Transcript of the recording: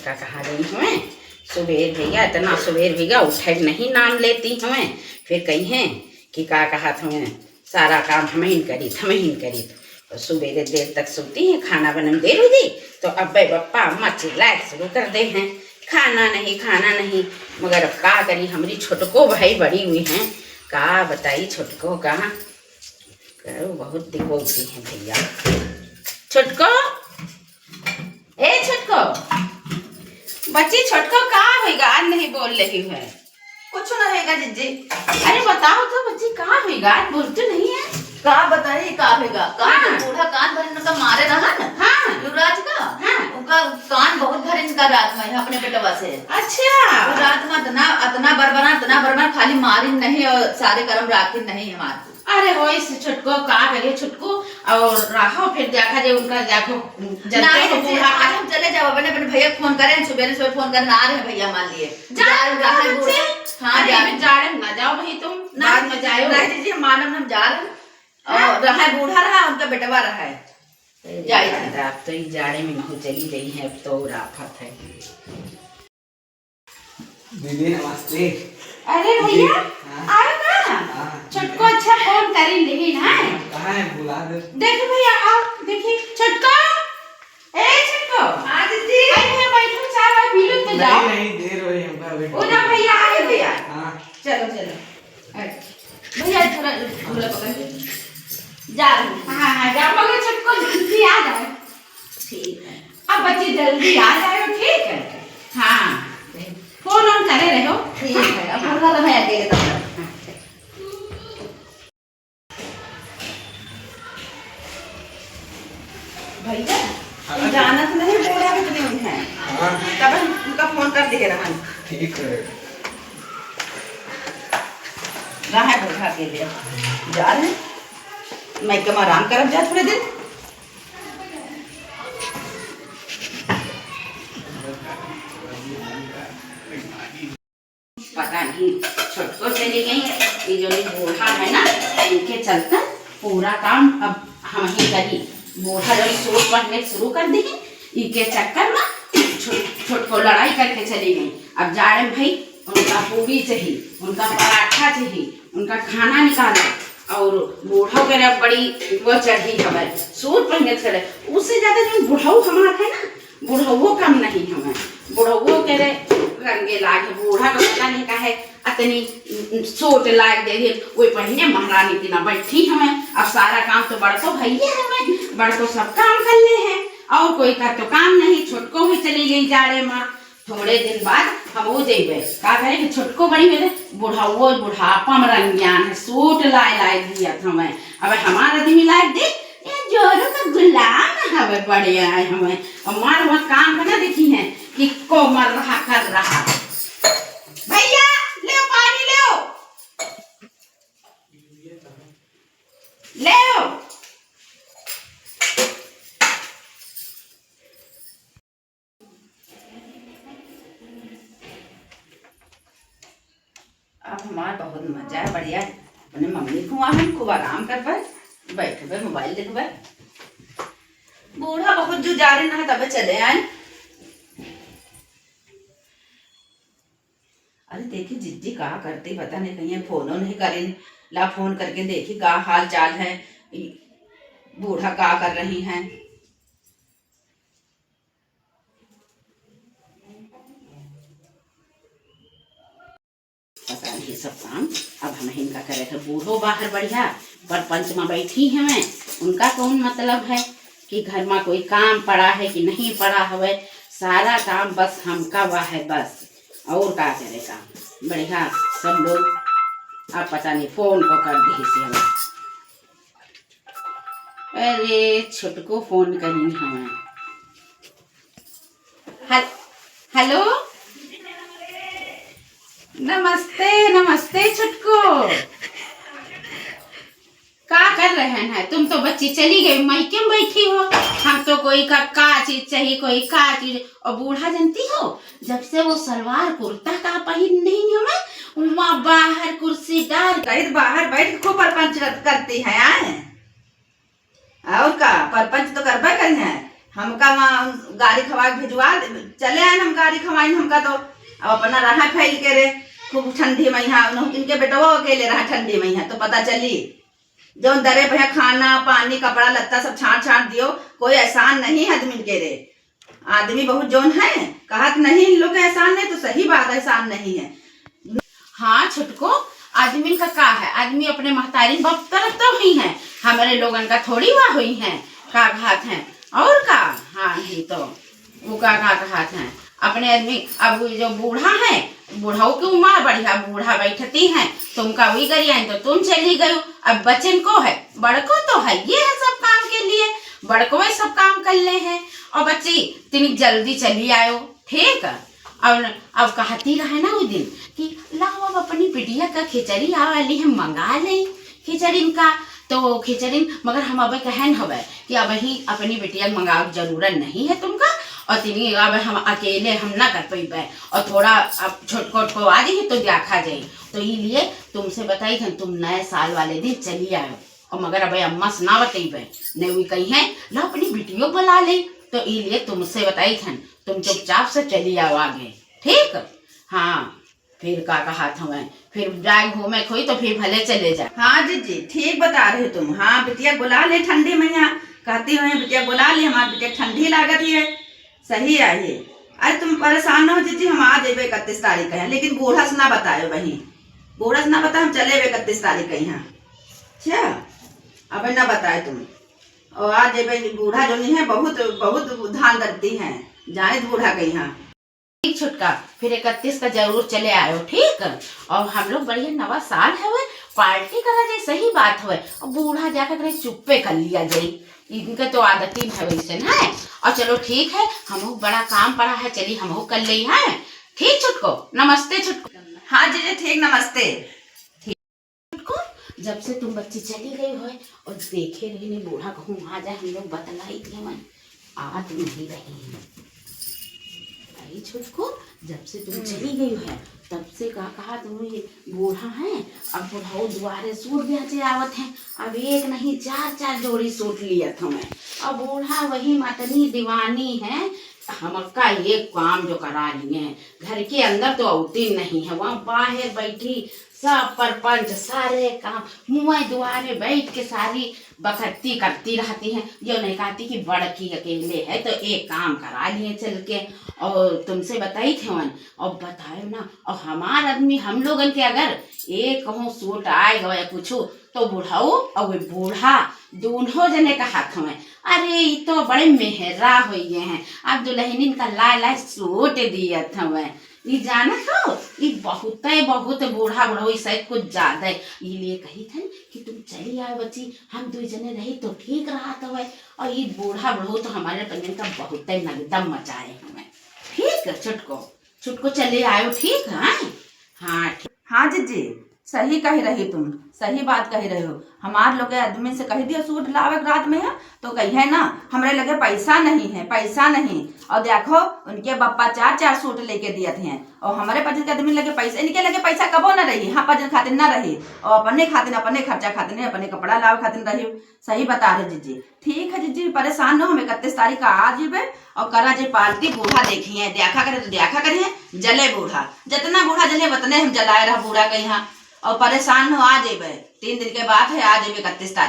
का कहा रही हमें सुबेर भैया इतना सुबेर भैया उठे नहीं नाम लेती हमें फिर कही हैं कि का कहा हमें सारा काम हमें ही करी तो सुबेरे देर तक सोती हैं खाना बनने देर हो गई तो अब बप्पा अम्मा चिल्लाए शुरू कर दे हैं खाना नहीं मगर अब का करी हमारी छोटको भाई बड़ी हुई हैं का बताई छोटको का बहुत दिखोती है भैया छोटको ए छोटको बच्ची छोटको का होगा आज नहीं बोल रही है कुछ ना होगा जिज्जी। अरे बताओ तो बच्ची का होगा आज बोलते नहीं है का बताइए का होगा कान बूढ़ा कान भर का मारे रहा ना। हाँ युवराज का हाँ उनका कान बहुत भर इनका रात में अपने बेटवा से। अच्छा रात में इतना बरबरा खाली मारी नहीं और सारे कर्म राखी नहीं हमारे। अरे हो इस छुटको का करिए छुटको और रहो फिर देखा जाए उनका देखो आज हम चले जाओ अपने भैया फोन करें सुबह फोन करने आ रहे हैं भैया मान लिए जाड़े ना जाओ भाई तुम बाद में जाओ नहीं जी मालूम हम जा रहे हैं और रहा बूढ़ा रहा उनका बेटवा रहा है जाए अब तो इस जाड़े में नहीं चली गई है अब तो राफत है। दीदी नमस्ते। अरे भैया आओ ना छोटको अच्छा फोन करी लेकिन है कहाँ है बुला दे। देखो भैया आओ देखिए छोटको ए छोटको हाँ दीदी आइए बैठो चाय वाय पी लो तो जाओ नहीं देर हो रही हमका अभी। ओ ना भैया आए भैया हाँ चलो भैया थोड़ा झूला पकड़ के जा रहे हाँ जाओ मगर छोटको जल्दी आ जाओ ठीक है अब बच्ची जल्दी आ जाओ ठीक है हाँ फोन ऑन करे रहो ठीक है अब पूरा तो मैं आगे तब भैया जाना तो नहीं बोला कितने हुई हैं तब हम उनका फोन कर दिए रहा ठीक है रहा बुढ़ा के लिए जा रहे मैं कम आराम करब जा थोड़े दिन पता नहीं छोटको चली गई ये जो बूढ़ा है ना इनके चलते पूरा काम अब हम ही करी बूढ़ा जब सूट पहनने शुरू कर दी इनके चक्कर में छोटको लड़ाई करके चली गई। अब जाड़े में भाई उनका पूरी चाहिए उनका पराठा चाहिए उनका खाना निकालो और बूढ़ो के लिए बड़ी वो चढ़ी हमारे सूट पहनने चले उससे ज्यादा जो बूढ़ो हमारा है ना बूढ़ो कम नहीं हमें बूढ़ो के रंगे लागे बूढ़ा का पता नहीं का है इतनी सूट लाग दे रही वही पहने महारानी की ना बैठी हमें अब सारा काम तो बड़को भैया हमें बड़को सब काम कर ले हैं और कोई का तो काम नहीं छोटको भी चली गई जाड़े में थोड़े दिन बाद हम वो जेबे का करे कि छोटको बड़ी मेरे बुढ़ापा में रंग ज्ञान है सूट लाए दिया हमें अब हमारा आदमी लाए दे जोरों का गुलाम हमें बड़े आए हमें और मार वहाँ काम करना देखी है कि कोमर रहा कर रहा भैया ले पानी ले अब हमारा बहुत मजा है बढ़िया अपने मम्मी को हम खूब आराम कर पाए बैठे मोबाइल देखबे बूढ़ा बहुत जो जा रहे ना तब चले आए। अरे देखी जिज्जी कहा करती पता नहीं कहीं फोन नहीं करें ला फोन करके देखी का हाल चाल है बूढ़ा का कर रही हैं पता नहीं सब काम अब हम इनका करे थे बूढ़ो बाहर बढ़िया पर पंच में बैठी है मैं उनका कौन मतलब है कि घर में कोई काम पड़ा है कि नहीं पड़ा है सारा काम बस हमका हुआ है बस और क्या करे काम बढ़िया सब लोग अब पता नहीं फोन को कर दी से हमें अरे छोटको फोन करी हमें हेलो नमस्ते छोटको का कर रहे हैं तुम तो बच्ची चली गई मायके में बैठी हो हम तो कोई का चीज चाहिए कोई का चीज और बूढ़ा जानती हो जब से वो सलवार कुर्ता का पहन नहीं हमें वहाँ बाहर कुर्सी डाल कहीं बाहर बैठ के खूब परपंच करती है और का परपंच तो करबा करी है हमका वहाँ गाड़ी खवा के भिजवा चले आए, हम गाड़ी खवाई हमका तो अब अपना रहा फैल के रे खूब ठंडी में यहाँ इनके बेटवा अकेले रहा ठंडी में यहाँ तो पता चली जो दरे पे खाना पानी कपड़ा लत्ता सब छाट छाट दियो। कोई एहसान नहीं है आदमी के रे, आदमी बहुत जोन है कहत नहीं इन लोग के एहसान नहीं तो सही बात एहसान नहीं है। हाँ छुटको, आदमी का है, आदमी अपने महतारी बाप तरफ तो हुई है, हमारे लोगन का थोड़ी हुआ हुई है का घात है और का। हाँ ही तो वो का घात है अपने आदमी। अब जो बूढ़ा है बूढ़ाओं की उम्र बढ़िया, बूढ़ा बैठती है तुमका वही करी आई तो तुम चली गई। अब बच्चन को है बड़को तो है ये है सब काम के लिए, बड़को सब काम कर ले हैं और बच्ची तिनी जल्दी चली आयो ठीक। अब कहती रहे ना उस दिन कि लाओ अब अपनी बिटिया का खिचड़ी आ वाली हम मंगा ले खिचड़ी का, तो खिचड़ी मगर हम अब कहन हवे कि अब ही अपनी बिटिया मंगाओ जरूरत नहीं है तुमका और तिनी अब हम अकेले हम ना कर पाइबे और थोड़ा अब छोटकोट को आ जाइए तो देखा जाए तो इसलिए तुमसे बताई थी तुम नए साल वाले दिन चली आयो और मगर अब अम्मा से ना बताइबे नहीं हुई कही है ला अपनी बिटियों बुला ले तो इसलिए तुमसे बताई थी तुम चुपचाप से चली आओ आगे ठीक। हाँ फिर का कहा था फिर जाए घूमे खोई तो फिर भले चले जाए। हाँ जी ठीक बता रहे तुम। हाँ बिटिया बुला ले ठंडी में यहाँ कहती हुई बिटिया बुला ले, हमारी बिटिया ठंडी लागत है सही है। अरे तुम परेशान न हो जीजी, हम आ जेबे 31 तारीख है, लेकिन बूढ़ा से ना बतायो बही, बूढ़ा से ना बताए हम चले 31 तारीख है यहाँ। अच्छा अब ना बताए तुम और आ जेबे, बूढ़ा जो नहीं है बहुत बहुत ध्यान रखती है जाने बूढ़ा के यहाँ। छुटका फिर 31 का जरूर चले आयो ठीक। और हम लोग बढ़िया नवा साल है पार्टी करा जाए सही बात है और बूढ़ा जाकर चुप्पे कर लिया जाए, इनका तो आदत ही है वैसे है। और चलो ठीक है हम बड़ा काम पड़ा है चलिए हम कर ले हैं ठीक। छुटको नमस्ते छुटको। हाँ जी ठीक नमस्ते। छुटको जब से तुम बच्ची चली गई हो और देखे रही नहीं बूढ़ा कहूँ आ जाए हम लोग बतलाई थी मन आ तुम नहीं रही छुटको जब से तुम चली गई है तब से कहा तुम ये बूढ़ा है अब बुढ़ाओ द्वारे सूट बेचे आवत हैं, अब एक नहीं 4 जोड़ी सूट लिया था मैं। अब बूढ़ा वही मतनी दीवानी है हमका ये काम जो करा लिए हैं, घर के अंदर तो औती नहीं है, वहाँ बाहर बैठी सब परपंच सारे काम मुँह दुआरे बैठ के सारी बखत्ती करती रहती हैं। जो नहीं कहती कि बड़की अकेले है तो एक काम करा लिए चल के और तुमसे बताई थे वन और बताए ना। और हमार आदमी हम लोगन के अगर एक कहूँ सूट आए गए पूछू तो बुढ़ाऊ और वे बूढ़ा दोनों जने का हाथ में अरे ये तो बड़े मेहरा हो गए हैं। अब दुल्हनिन का लाल सूट दिया था मैं ये जाना हो ये बहुत बूढ़ा बुढ़ाई शायद कुछ ज्यादा है, इसलिए कही थी कि तुम चली आओ बच्ची हम 2 जने रही तो ठीक रहा था वह। और ये बूढ़ा बुढ़ो तो हमारे पंजन का बहुत नगदम मचाए हमें ठीक। छुटको चले आयो ठीक है। हाँ ठीक। हाँ जी सही कही रही तुम, सही बात कही रहे हो। हमार लोग आदमी से कही दिया सूट लावे रात में है तो कही है ना हमारे लगे पैसा नहीं है, पैसा नहीं। और देखो उनके बप्पा 4 सूट लेके दिए थे और हमारे पजन के आदमी लगे पैसा, इनके लगे पैसा कबो ना रही। हाँ पजन खातिर ना रही और अपने खातिर अपने खर्चा खातिर अपने कपड़ा लावे खातिर रही। सही बता रहे जीजी ठीक है जीजी परेशान न हो। हमें 31 तारीख का आ जीबे और करा जे पार्टी बूढ़ा देखी है देखा करे तो देखा करिए जले बूढ़ा जितना बूढ़ा जले उतने हम जलाए रहा बूढ़ा के यहाँ और परेशान हो आ जेबे 3 दिन के बाद है आ जेबे 31 तारीख।